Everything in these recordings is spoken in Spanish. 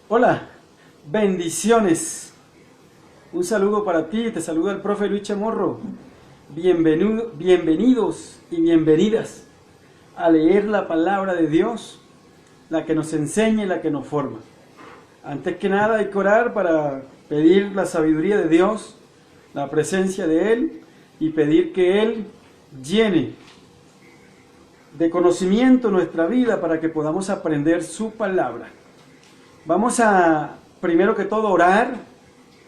Hola, bendiciones. Un saludo para ti, te saluda el profe Luis Chamorro. Bienvenidos y bienvenidas a leer la palabra de Dios, la que nos enseña y la que nos forma. Antes que nada hay que orar para pedir la sabiduría de Dios, la presencia de Él y pedir que Él llene de conocimiento nuestra vida para que podamos aprender su palabra. Vamos a, primero que todo, orar,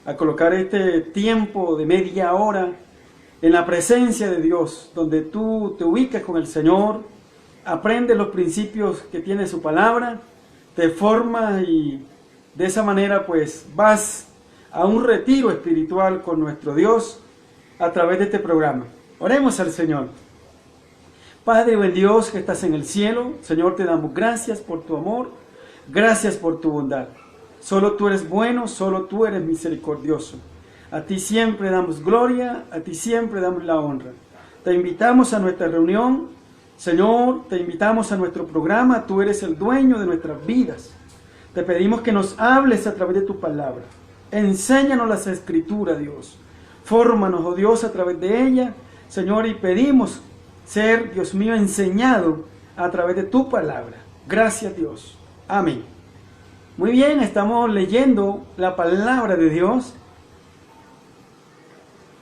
a colocar este tiempo de media hora en la presencia de Dios, donde tú te ubicas con el Señor, aprendes los principios que tiene su palabra, te formas y de esa manera pues vas a un retiro espiritual con nuestro Dios a través de este programa. Oremos al Señor. Padre buen Dios que estás en el cielo, Señor, te damos gracias por tu amor, gracias por tu bondad. Solo tú eres bueno, solo tú eres misericordioso. A ti siempre damos gloria, a ti siempre damos la honra. Te invitamos a nuestra reunión, Señor, te invitamos a nuestro programa, tú eres el dueño de nuestras vidas. Te pedimos que nos hables a través de tu palabra. Enséñanos las escrituras, Dios. Fórmanos, oh Dios, a través de ella, Señor, y pedimos ser, Dios mío, enseñado a través de tu palabra. Gracias, Dios. Amén. Muy bien, estamos leyendo la palabra de Dios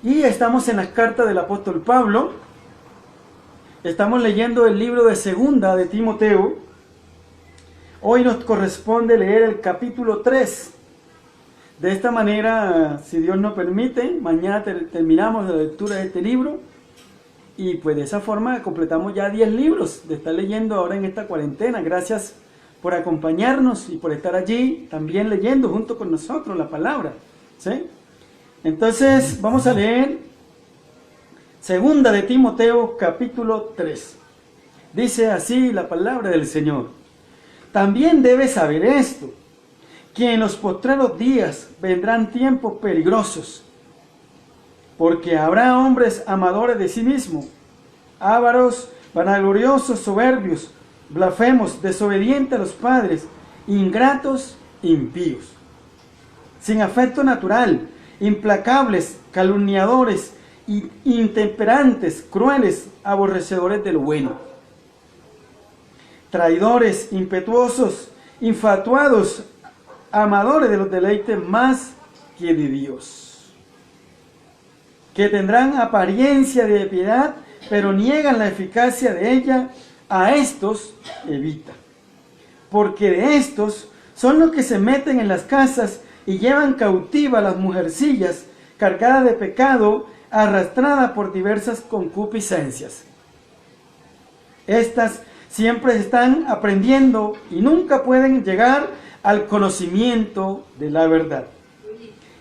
y estamos en las cartas del apóstol Pablo. Estamos leyendo el libro de Segunda de Timoteo. Hoy nos corresponde leer el capítulo 3. De esta manera, si Dios nos permite, mañana terminamos la lectura de este libro y pues de esa forma completamos ya 10 libros de estar leyendo ahora en esta cuarentena. Gracias por acompañarnos y por estar allí también leyendo junto con nosotros la palabra, ¿sí? Entonces vamos a leer Segunda de Timoteo capítulo 3. Dice así la palabra del Señor: también debes saber esto, que en los postreros días vendrán tiempos peligrosos, porque habrá hombres amadores de sí mismos, ávaros, vanagloriosos, soberbios, blasfemos, desobedientes a los padres, ingratos, impíos, sin afecto natural, implacables, calumniadores, intemperantes, crueles, aborrecedores de lo bueno, traidores, impetuosos, infatuados, amadores de los deleites más que de Dios, que tendrán apariencia de piedad, pero niegan la eficacia de ella. A estos evita, porque de estos son los que se meten en las casas y llevan cautiva a las mujercillas cargadas de pecado, arrastradas por diversas concupiscencias. Estas siempre están aprendiendo y nunca pueden llegar al conocimiento de la verdad.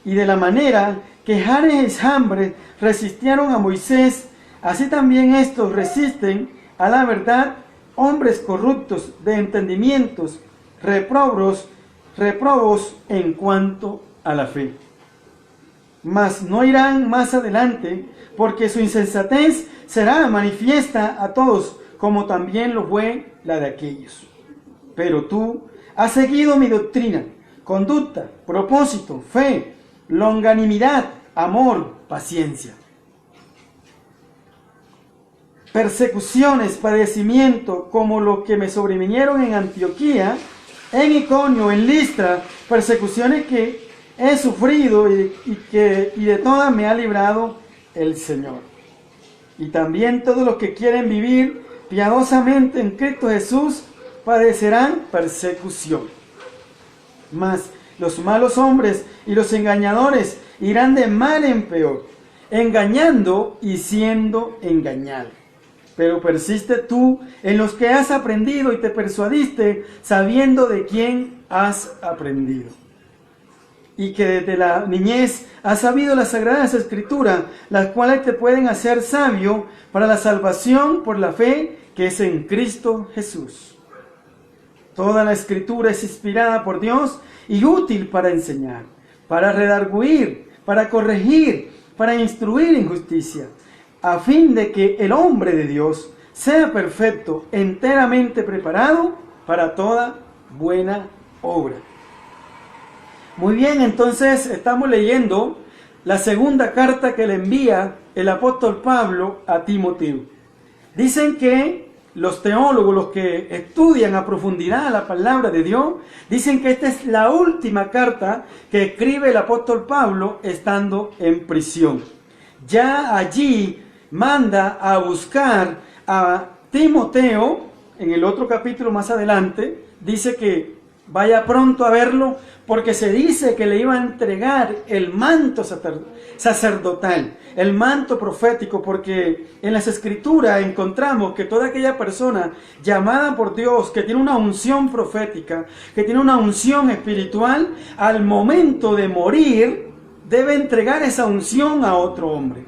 Y de la manera que Janes y Jambres resistieron a Moisés, así también estos resisten a la verdad, hombres corruptos de entendimientos, reprobos en cuanto a la fe. Mas no irán más adelante, porque su insensatez será manifiesta a todos, como también lo fue la de aquellos. Pero tú has seguido mi doctrina, conducta, propósito, fe, longanimidad, amor, paciencia, persecuciones, padecimiento, como lo que me sobrevinieron en Antioquía, en Iconio, en Listra, persecuciones que he sufrido y de todas me ha librado el Señor. Y también todos los que quieren vivir piadosamente en Cristo Jesús padecerán persecución. Mas los malos hombres y los engañadores irán de mal en peor, engañando y siendo engañados. Pero persiste tú en los que has aprendido y te persuadiste, sabiendo de quién has aprendido. Y que desde la niñez has sabido las sagradas escrituras, las cuales te pueden hacer sabio para la salvación por la fe que es en Cristo Jesús. Toda la escritura es inspirada por Dios y útil para enseñar, para redarguir, para corregir, para instruir en justicia, a fin de que el hombre de Dios sea perfecto, enteramente preparado para toda buena obra. Muy bien, entonces estamos leyendo la segunda carta que le envía el apóstol Pablo a Timoteo. Dicen que los teólogos, los que estudian a profundidad la palabra de Dios, dicen que esta es la última carta que escribe el apóstol Pablo estando en prisión. Ya allí manda a buscar a Timoteo, en el otro capítulo más adelante, dice que vaya pronto a verlo, porque se dice que le iba a entregar el manto sacerdotal, el manto profético, porque en las escrituras encontramos que toda aquella persona llamada por Dios, que tiene una unción profética, que tiene una unción espiritual, al momento de morir, debe entregar esa unción a otro hombre.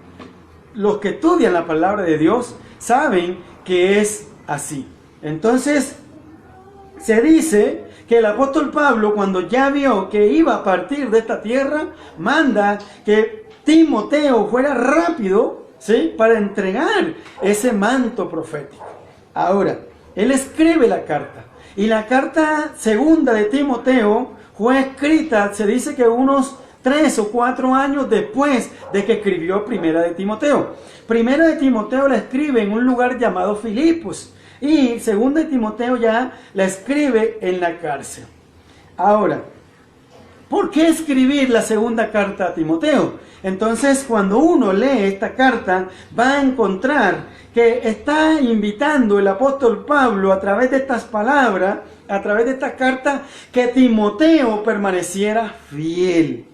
Los que estudian la palabra de Dios saben que es así. Entonces, se dice que el apóstol Pablo, cuando ya vio que iba a partir de esta tierra, manda que Timoteo fuera rápido, ¿sí?, para entregar ese manto profético. Ahora, él escribe la carta, y la carta segunda de Timoteo fue escrita, se dice que unos 3 o 4 años después de que escribió Primera de Timoteo. Primera de Timoteo la escribe en un lugar llamado Filipos, y Segunda de Timoteo ya la escribe en la cárcel. Ahora, ¿por qué escribir la segunda carta a Timoteo? Entonces, cuando uno lee esta carta, va a encontrar que está invitando el apóstol Pablo a través de estas palabras, a través de esta carta, que Timoteo permaneciera fiel,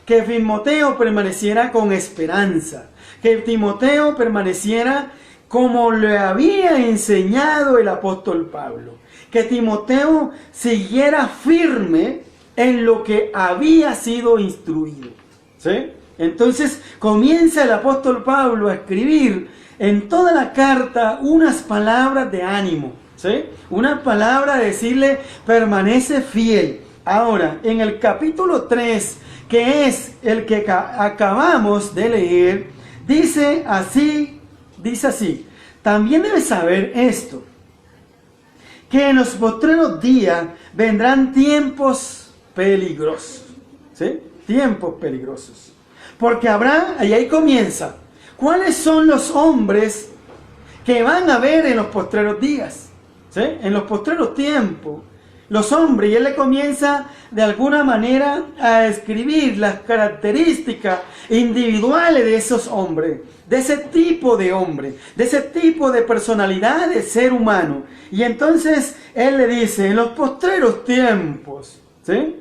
que Timoteo permaneciera con esperanza, que Timoteo permaneciera como le había enseñado el apóstol Pablo, que Timoteo siguiera firme en lo que había sido instruido, ¿sí? Entonces comienza el apóstol Pablo a escribir en toda la carta unas palabras de ánimo, ¿sí? Una palabra de decirle, permanece fiel. Ahora, en el capítulo 3, que es el que acabamos de leer, dice así, también debes saber esto, que en los postreros días vendrán tiempos peligrosos, ¿sí? Tiempos peligrosos. Porque habrá, y ahí comienza, ¿cuáles son los hombres que van a haber en los postreros días? ¿Sí? En los postreros tiempos, los hombres, y él le comienza de alguna manera a escribir las características individuales de esos hombres, de ese tipo de hombre, de ese tipo de personalidad de ser humano. Y entonces él le dice, en los postreros tiempos, ¿sí?,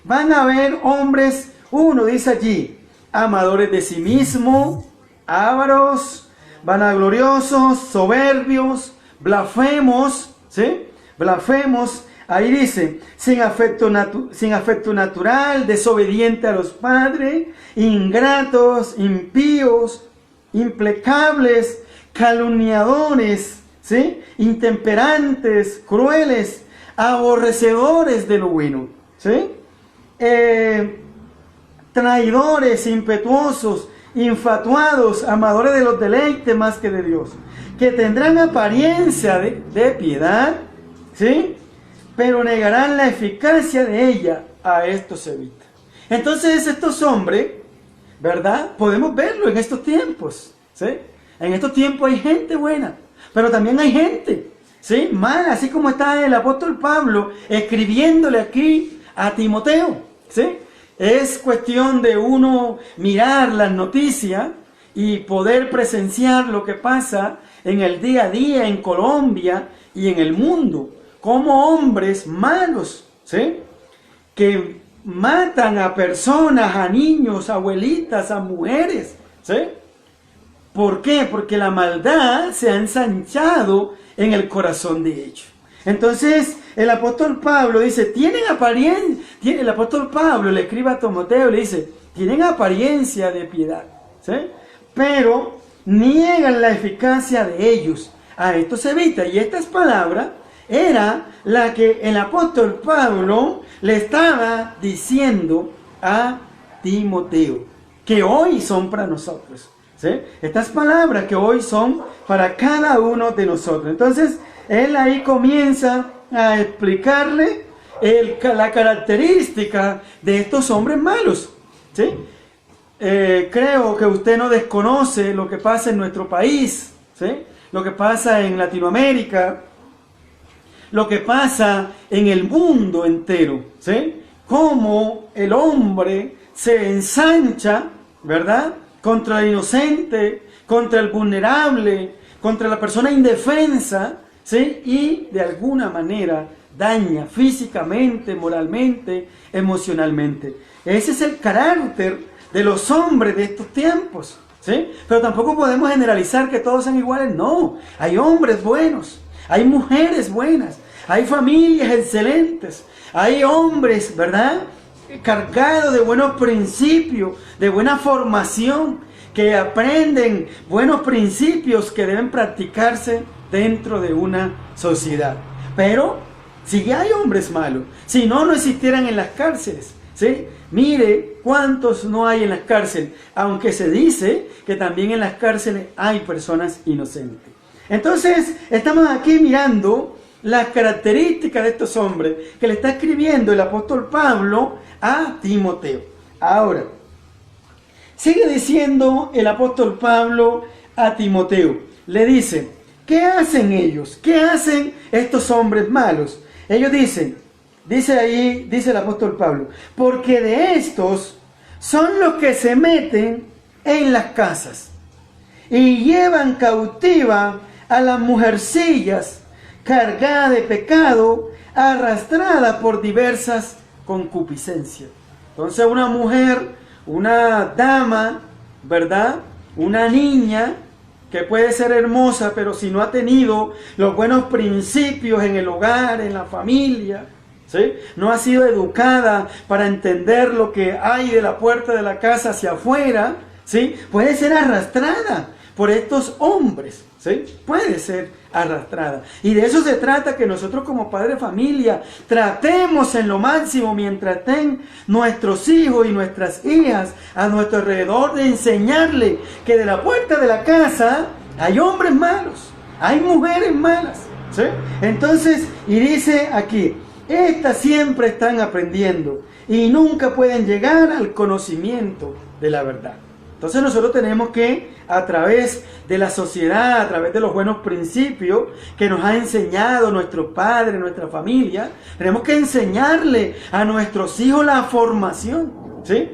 van a haber hombres, uno dice allí, amadores de sí mismo, ávaros, vanagloriosos, soberbios, blasfemos, ¿sí?, blasfemos. Ahí dice, sin afecto natural, desobediente a los padres, ingratos, impíos, implacables, calumniadores, ¿sí?, intemperantes, crueles, aborrecedores de lo bueno, ¿sí?, traidores, impetuosos, infatuados, amadores de los deleites más que de Dios, que tendrán apariencia de piedad, ¿sí?, pero negarán la eficacia de ella. A esto se evita. Entonces estos hombres, ¿verdad?, podemos verlo en estos tiempos, ¿sí? En estos tiempos hay gente buena, pero también hay gente, ¿sí?, mala, así como está el apóstol Pablo escribiéndole aquí a Timoteo, ¿sí? Es cuestión de uno mirar las noticias y poder presenciar lo que pasa en el día a día en Colombia y en el mundo, como hombres malos, ¿sí?, que matan a personas, a niños, a abuelitas, a mujeres, ¿sí? ¿Por qué? Porque la maldad se ha ensanchado en el corazón de ellos. Entonces, el apóstol Pablo dice, tienen apariencia, el apóstol Pablo le escribe a Timoteo y le dice, tienen apariencia de piedad, ¿sí?, pero niegan la eficacia de ellos. A esto se evita. Y estas palabras era la que el apóstol Pablo le estaba diciendo a Timoteo, que hoy son para nosotros, ¿sí? Estas palabras que hoy son para cada uno de nosotros. Entonces, él ahí comienza a explicarle la característica de estos hombres malos, ¿sí? Creo que usted no desconoce lo que pasa en nuestro país, ¿sí? Lo que pasa en Latinoamérica, lo que pasa en el mundo entero, ¿sí? Cómo el hombre se ensancha, ¿verdad?, contra el inocente, contra el vulnerable, contra la persona indefensa, ¿sí? Y de alguna manera daña físicamente, moralmente, emocionalmente. Ese es el carácter de los hombres de estos tiempos, ¿sí? Pero tampoco podemos generalizar que todos sean iguales, no. Hay hombres buenos, hay mujeres buenas, hay familias excelentes, hay hombres, ¿verdad?, cargados de buenos principios, de buena formación, que aprenden buenos principios que deben practicarse dentro de una sociedad. Pero si hay hombres malos, si no, no existieran en las cárceles, ¿sí? Mire cuántos no hay en las cárceles, aunque se dice que también en las cárceles hay personas inocentes. Entonces, estamos aquí mirando las características de estos hombres que le está escribiendo el apóstol Pablo a Timoteo. Ahora, sigue diciendo el apóstol Pablo a Timoteo. Le dice, ¿qué hacen ellos? ¿Qué hacen estos hombres malos? Ellos dicen, dice el apóstol Pablo, porque de estos son los que se meten en las casas y llevan cautiva a las mujercillas cargada de pecado, arrastrada por diversas concupiscencias. Entonces una mujer, una dama, ¿verdad?, una niña que puede ser hermosa, pero si no ha tenido los buenos principios en el hogar, en la familia, ¿sí?, no ha sido educada para entender lo que hay de la puerta de la casa hacia afuera, ¿sí?, puede ser arrastrada por estos hombres, ¿sí? Puede ser arrastrada. Y de eso se trata, que nosotros como padres de familia tratemos en lo máximo, mientras estén nuestros hijos y nuestras hijas a nuestro alrededor, de enseñarle que de la puerta de la casa hay hombres malos, hay mujeres malas, ¿sí? Entonces, y dice aquí, estas siempre están aprendiendo y nunca pueden llegar al conocimiento de la verdad. Entonces nosotros tenemos que, a través de la sociedad, a través de los buenos principios que nos ha enseñado nuestro padre, nuestra familia, tenemos que enseñarle a nuestros hijos la formación, ¿sí?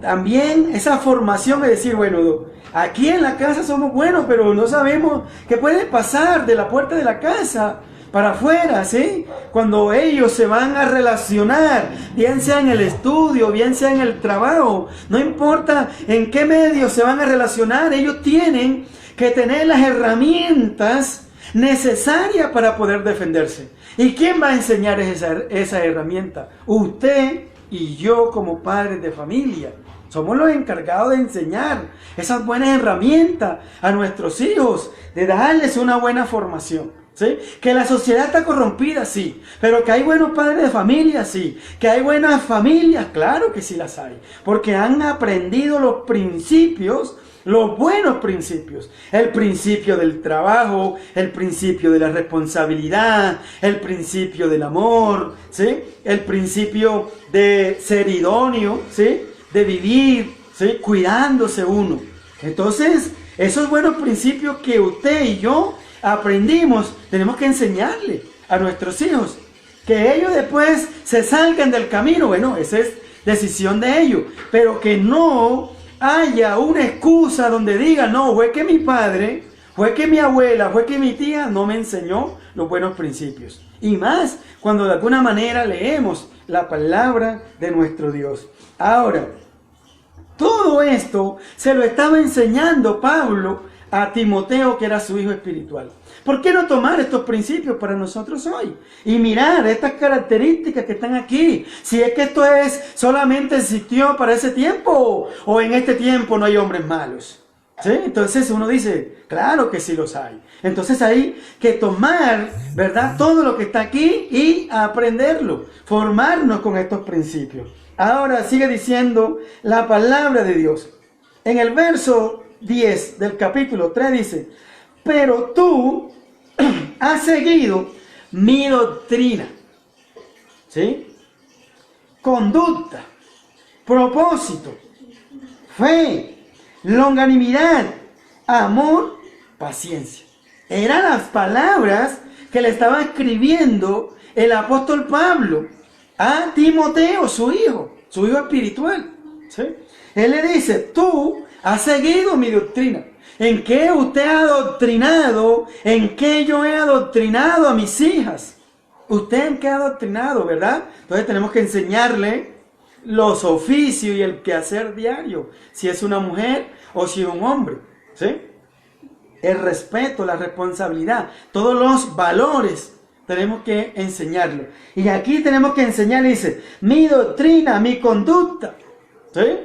También esa formación es decir, bueno, aquí en la casa somos buenos, pero no sabemos qué puede pasar de la puerta de la casa para afuera, ¿sí? Cuando ellos se van a relacionar, bien sea en el estudio, bien sea en el trabajo, no importa en qué medio se van a relacionar, ellos tienen que tener las herramientas necesarias para poder defenderse. ¿Y quién va a enseñar esa herramienta? Usted y yo como padres de familia. Somos los encargados de enseñar esas buenas herramientas a nuestros hijos, de darles una buena formación. ¿Sí? Que la sociedad está corrompida, sí, pero que hay buenos padres de familia, sí, que hay buenas familias, claro que sí las hay, porque han aprendido los principios, los buenos principios, el principio del trabajo, el principio de la responsabilidad, el principio del amor, ¿sí?, el principio de ser idóneo, ¿sí?, de vivir, ¿sí?, cuidándose uno. Entonces, esos buenos principios que usted y yo aprendimos, tenemos que enseñarle a nuestros hijos. Que ellos después se salgan del camino, bueno, esa es decisión de ellos, pero que no haya una excusa donde digan, no, fue que mi padre, fue que mi abuela, fue que mi tía no me enseñó los buenos principios. Y más cuando de alguna manera leemos la palabra de nuestro Dios. Ahora, todo esto se lo estaba enseñando Pablo a Timoteo, que era su hijo espiritual. ¿Por qué no tomar estos principios para nosotros hoy? Y mirar estas características que están aquí. Si es que esto solamente existió para ese tiempo, o en este tiempo no hay hombres malos. ¿Sí? Entonces uno dice, claro que sí los hay. Entonces hay que tomar, ¿verdad?, todo lo que está aquí y aprenderlo. Formarnos con estos principios. Ahora sigue diciendo la palabra de Dios. En el verso 10 del capítulo 3 dice, pero tú has seguido mi doctrina, ¿sí?, conducta, propósito, fe, longanimidad, amor, paciencia. Eran las palabras que le estaba escribiendo el apóstol Pablo a Timoteo, su hijo espiritual. ¿Sí? Él le dice, tú has seguido mi doctrina. ¿En qué usted ha adoctrinado? ¿En qué yo he adoctrinado a mis hijas? ¿Usted en qué ha adoctrinado, verdad? Entonces tenemos que enseñarle los oficios y el quehacer diario, si es una mujer o si es un hombre, ¿sí? El respeto, la responsabilidad, todos los valores tenemos que enseñarle. Y aquí tenemos que enseñarle, dice, mi doctrina, mi conducta, ¿sí?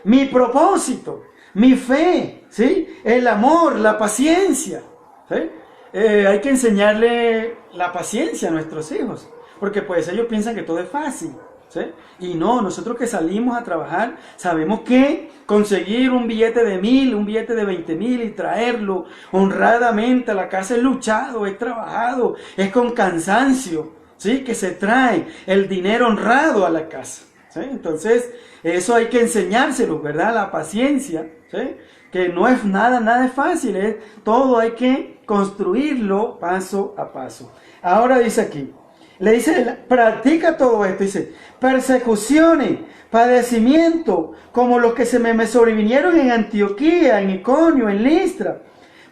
Mi propósito, mi fe, ¿sí? El amor, la paciencia, ¿sí? Hay que enseñarle la paciencia a nuestros hijos, porque pues ellos piensan que todo es fácil, ¿sí? Y no, nosotros que salimos a trabajar sabemos que conseguir un billete de 1,000, un billete de 20,000 y traerlo honradamente a la casa es luchado, es trabajado, es con cansancio, ¿sí? Que se trae el dinero honrado a la casa, ¿sí? Entonces eso hay que enseñárselo, ¿verdad? La paciencia, ¿sí? Que no es nada es fácil, todo hay que construirlo paso a paso. Ahora dice aquí, le dice, practica todo esto, dice, persecuciones, padecimiento, como los que se me sobrevinieron en Antioquía, en Iconio, en Listra,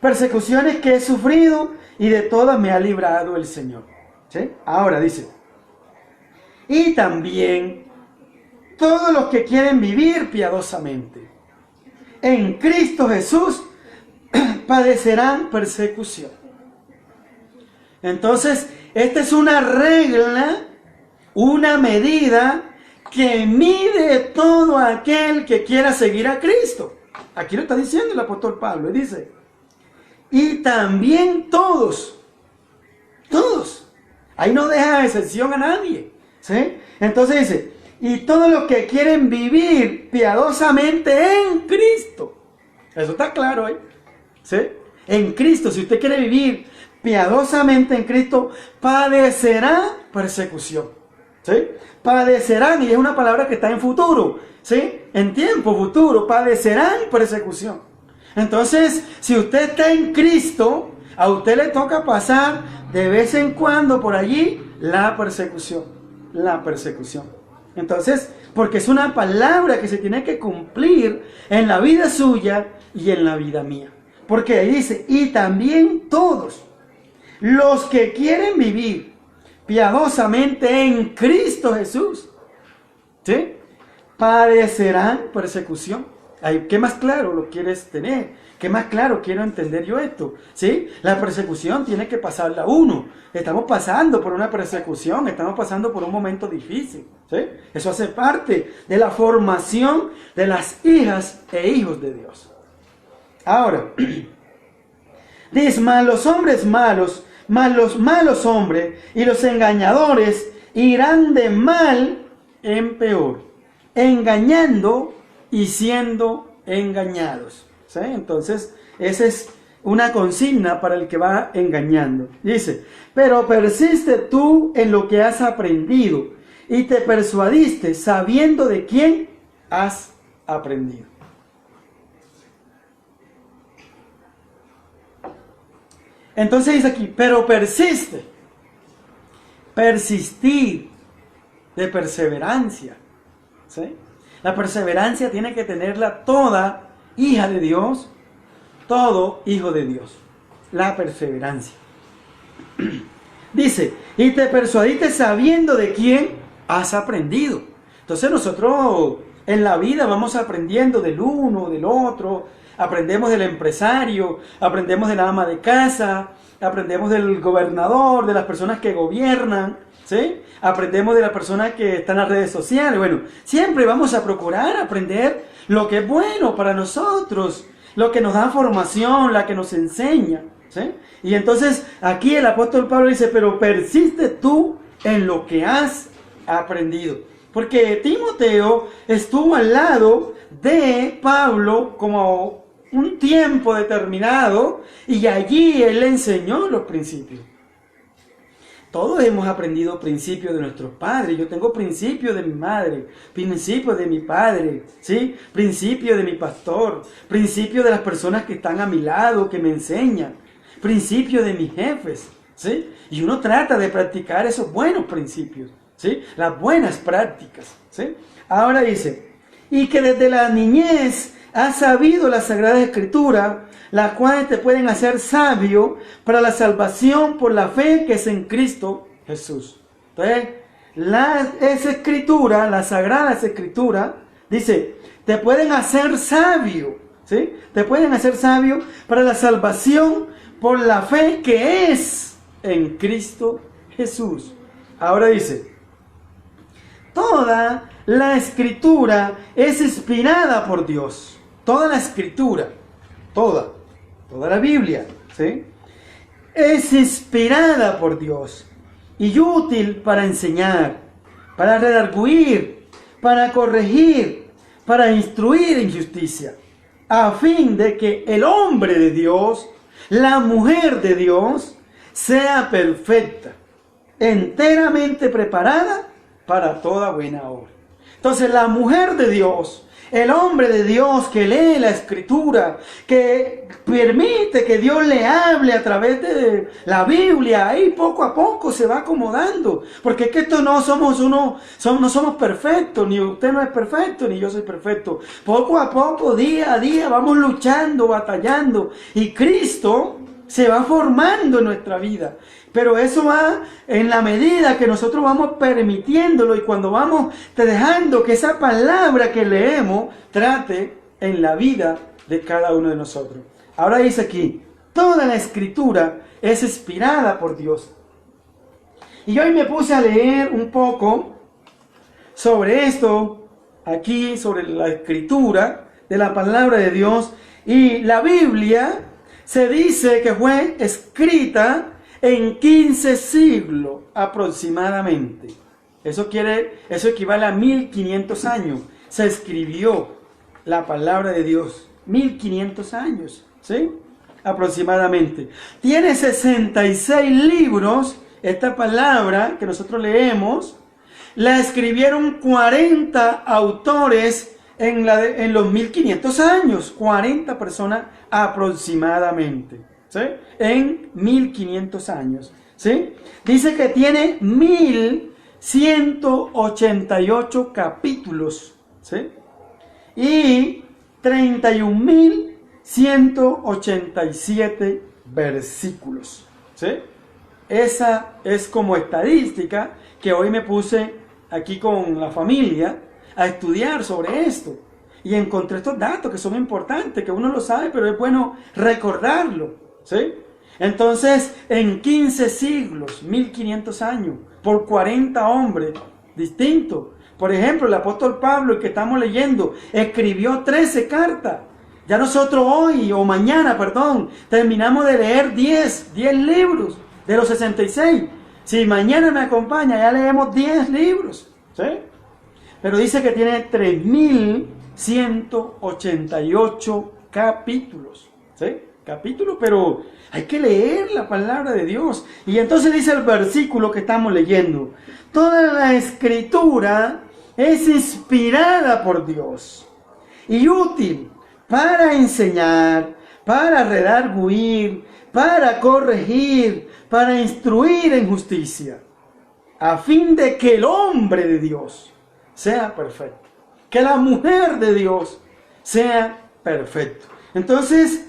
persecuciones que he sufrido y de todas me ha librado el Señor. ¿Sí? Ahora dice, y también todos los que quieren vivir piadosamente en Cristo Jesús padecerán persecución. Entonces, esta es una regla, una medida que mide todo aquel que quiera seguir a Cristo. Aquí lo está diciendo el apóstol Pablo, y dice, y también todos, ahí no deja excepción a nadie, ¿sí? Entonces dice, y todos los que quieren vivir piadosamente en Cristo. Eso está claro ahí, ¿sí? En Cristo, si usted quiere vivir piadosamente en Cristo, padecerá persecución, ¿sí? Padecerán, y es una palabra que está en futuro, ¿sí? En tiempo futuro, padecerán persecución. Entonces, si usted está en Cristo, a usted le toca pasar de vez en cuando por allí la persecución. Entonces, porque es una palabra que se tiene que cumplir en la vida suya y en la vida mía. Porque ahí dice, y también todos los que quieren vivir piadosamente en Cristo Jesús, ¿sí? Padecerán persecución. Ay, ¿qué más claro lo quieres tener? ¿Qué más claro quiero entender yo esto? ¿Sí? La persecución tiene que pasarla uno. Estamos pasando por una persecución, estamos pasando por un momento difícil, ¿sí? Eso hace parte de la formación de las hijas e hijos de Dios. Ahora, dice, mas los hombres malos, mas los malos hombres y los engañadores irán de mal en peor, engañando y siendo engañados. ¿Sí? Entonces, esa es una consigna para el que va engañando. Dice, pero persiste tú en lo que has aprendido y te persuadiste sabiendo de quién has aprendido. Entonces dice aquí, pero persiste. Persistir de perseverancia. ¿Sí? La perseverancia tiene que tenerla toda hija de Dios, todo hijo de Dios. La perseverancia. Dice, y te persuadiste sabiendo de quién has aprendido. Entonces nosotros en la vida vamos aprendiendo del uno, del otro. Aprendemos del empresario, aprendemos de la ama de casa, aprendemos del gobernador, de las personas que gobiernan, ¿sí? Aprendemos de las personas que están en las redes sociales. Bueno, siempre vamos a procurar aprender lo que es bueno para nosotros, lo que nos da formación, la que nos enseña, ¿sí? Y entonces aquí el apóstol Pablo dice, pero persiste tú en lo que has aprendido. Porque Timoteo estuvo al lado de Pablo como un tiempo determinado y allí él le enseñó los principios. Todos hemos aprendido principios de nuestros padres. Yo tengo principios de mi madre, principios de mi padre, ¿sí? Principios de mi pastor, principios de las personas que están a mi lado, que me enseñan, principios de mis jefes, ¿sí? Y uno trata de practicar esos buenos principios, ¿sí? Las buenas prácticas, ¿sí? Ahora dice, y que desde la niñez has sabido la Sagrada Escritura, las cuales te pueden hacer sabio para la salvación por la fe que es en Cristo Jesús. Entonces, esa escritura, la Sagrada Escritura, dice, te pueden hacer sabio, ¿sí? Te pueden hacer sabio para la salvación por la fe que es en Cristo Jesús. Ahora dice, toda la Escritura es inspirada por Dios. Toda la Escritura, toda la Biblia, ¿sí? Es inspirada por Dios y útil para enseñar, para redarguir, para corregir, para instruir en justicia, a fin de que el hombre de Dios, la mujer de Dios, sea perfecta, enteramente preparada para toda buena obra. Entonces, la mujer de Dios, el hombre de Dios que lee la Escritura, que permite que Dios le hable a través de la Biblia, ahí poco a poco se va acomodando. Porque es que esto no somos perfectos, ni usted no es perfecto, ni yo soy perfecto. Poco a poco, día a día, vamos luchando, batallando. Y Cristo se va formando en nuestra vida. Pero eso va en la medida que nosotros vamos permitiéndolo y cuando vamos dejando que esa palabra que leemos trate en la vida de cada uno de nosotros. Ahora dice aquí, toda la Escritura es inspirada por Dios. Y hoy me puse a leer un poco sobre esto, aquí sobre la Escritura de la palabra de Dios. Y la Biblia se dice que fue escrita en 15 siglos aproximadamente. Eso equivale a 1500 años. Se escribió la palabra de Dios. 1500 años, ¿sí? Aproximadamente. Tiene 66 libros. Esta palabra que nosotros leemos, la escribieron 40 autores en los 1500 años. 40 personas aproximadamente, ¿sí? En 1500 años, ¿sí? Dice que tiene 1188 capítulos, ¿sí? Y 31.187 versículos, ¿sí? Esa es como estadística que hoy me puse aquí con la familia a estudiar sobre esto. Y encontré estos datos que son importantes, que uno lo sabe, pero es bueno recordarlo, ¿sí? Entonces, en 15 siglos, 1500 años, por 40 hombres distintos. Por ejemplo, el apóstol Pablo, el que estamos leyendo, escribió 13 cartas. Ya nosotros hoy, o mañana, perdón, terminamos de leer 10 libros de los 66. Si mañana me acompaña, ya leemos 10 libros, ¿sí? Pero dice que tiene 3188 capítulos, ¿sí? Capítulos, pero hay que leer la palabra de Dios. Y entonces dice el versículo que estamos leyendo: toda la Escritura es inspirada por Dios y útil para enseñar, para redarguir, para corregir, para instruir en justicia, a fin de que el hombre de Dios sea perfecto, que la mujer de Dios sea perfecto. Entonces,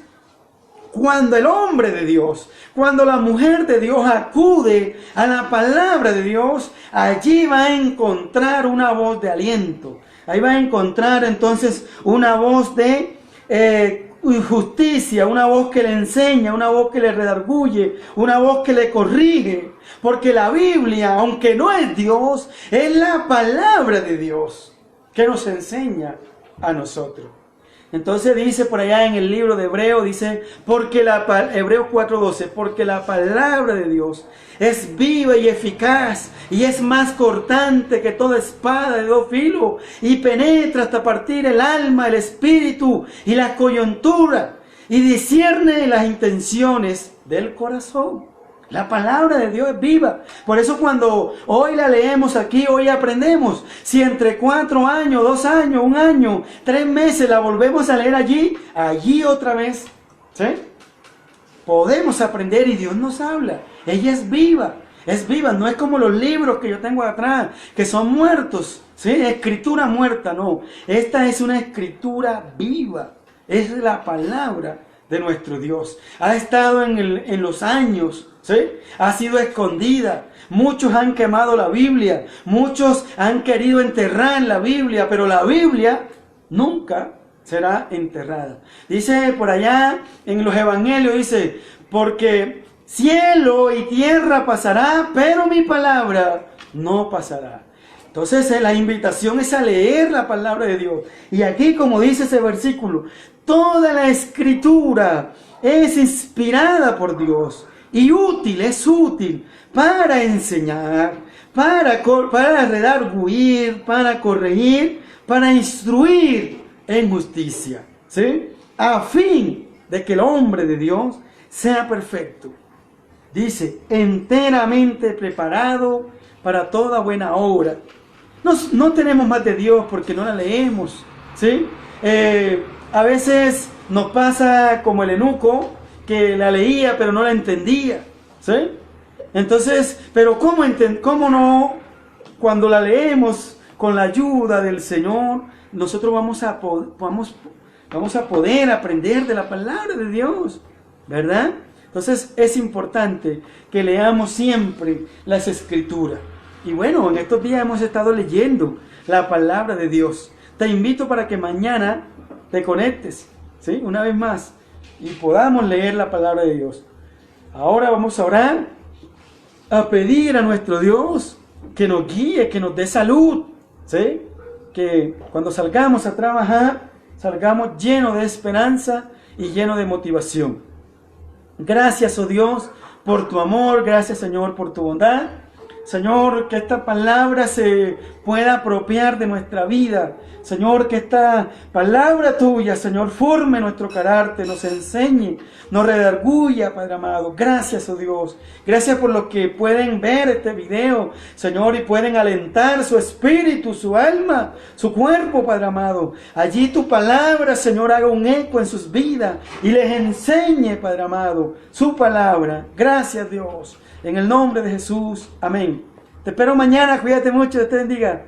cuando el hombre de Dios, cuando la mujer de Dios acude a la palabra de Dios, allí va a encontrar una voz de aliento. Ahí va a encontrar entonces una voz de justicia, una voz que le enseña, una voz que le redarguye, una voz que le corrige. Porque la Biblia, aunque no es Dios, es la palabra de Dios que nos enseña a nosotros. Entonces dice por allá en el libro de Hebreo, dice, Hebreo 4:12, porque la palabra de Dios es viva y eficaz y es más cortante que toda espada de dos filos y penetra hasta partir el alma, el espíritu y la coyuntura y discierne las intenciones del corazón. La palabra de Dios es viva. Por eso cuando hoy la leemos aquí, hoy aprendemos. Si entre 4 años, 2 años, 1 año, 3 meses la volvemos a leer allí otra vez, ¿sí? Podemos aprender y Dios nos habla. Ella es viva, no es como los libros que yo tengo atrás, que son muertos, ¿sí? Escritura muerta, no. Esta es una escritura viva, es la palabra de nuestro Dios. Ha estado en los años, ¿sí? Ha sido escondida. Muchos han quemado la Biblia, muchos han querido enterrar la Biblia, pero la Biblia nunca será enterrada. Dice por allá en los evangelios, dice, porque cielo y tierra pasará, pero mi palabra no pasará. Entonces la invitación es a leer la palabra de Dios. Y aquí, como dice ese versículo, toda la escritura es inspirada por Dios y es útil para enseñar, para redarguir, para corregir, para instruir en justicia, ¿sí? A fin de que el hombre de Dios sea perfecto. Dice, enteramente preparado para toda buena obra. No tenemos más de Dios porque no la leemos, ¿sí? A veces nos pasa como el eunuco, que la leía pero no la entendía, ¿sí? Entonces, pero ¿cómo no? Cuando la leemos con la ayuda del Señor, nosotros vamos a poder aprender de la palabra de Dios, ¿verdad? Entonces es importante que leamos siempre las Escrituras. Y bueno, en estos días hemos estado leyendo la palabra de Dios. Te invito para que mañana te conectes, ¿sí? Una vez más, y podamos leer la palabra de Dios. Ahora vamos a orar, a pedir a nuestro Dios que nos guíe, que nos dé salud, ¿sí? Que cuando salgamos a trabajar, salgamos llenos de esperanza y llenos de motivación. Gracias, oh Dios, por tu amor, gracias, Señor, por tu bondad. Señor, que esta palabra se pueda apropiar de nuestra vida. Señor, que esta palabra tuya, Señor, forme nuestro carácter, nos enseñe, nos redarguya, Padre amado. Gracias, oh Dios. Gracias por los que pueden ver este video, Señor, y pueden alentar su espíritu, su alma, su cuerpo, Padre amado. Allí tu palabra, Señor, haga un eco en sus vidas y les enseñe, Padre amado, su palabra. Gracias, Dios. En el nombre de Jesús. Amén. Te espero mañana. Cuídate mucho. Dios te bendiga.